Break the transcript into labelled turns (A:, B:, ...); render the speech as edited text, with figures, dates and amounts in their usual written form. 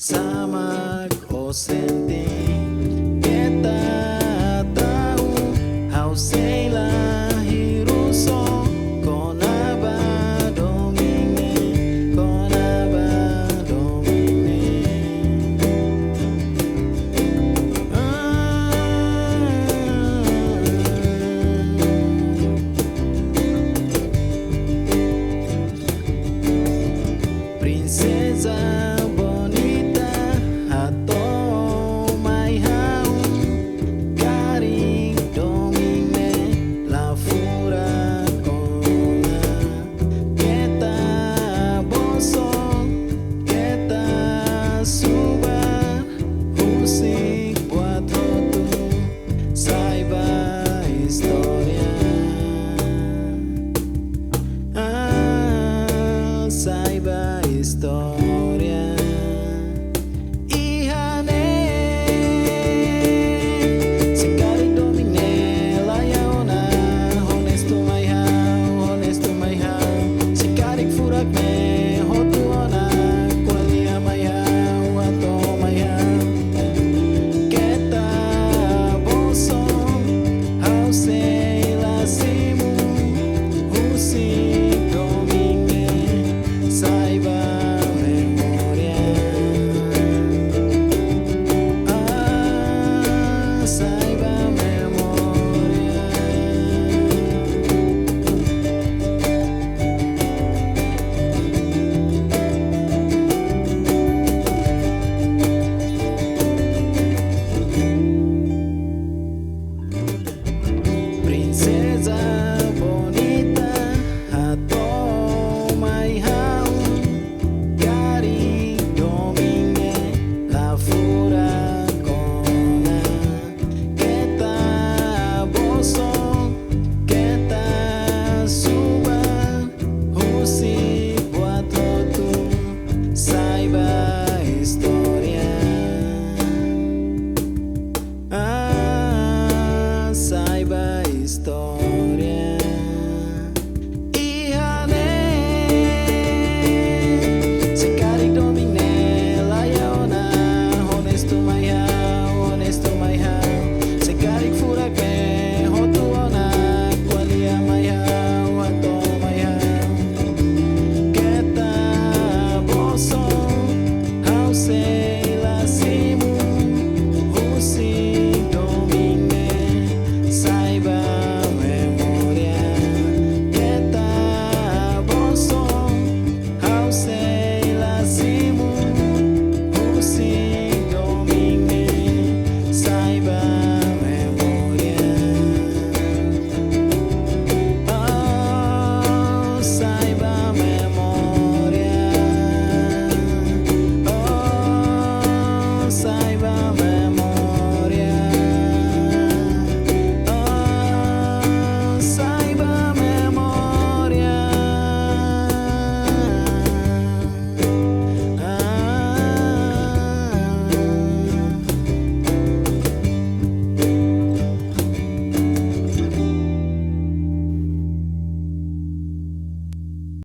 A: Samak o senti kita tahu how sei lahir so konaba domine princesa saiba história. Ihane sekali domine layona honesto mai hau sekali furak me hotuona kualia mai hau ato mai hau keta boso hau sei la simu husik domine saiba memória, saiba memória. Princesa bonita, ato mai hau cari domine la furacona kita boso kita suba husi buat tu saiba história, saiba história.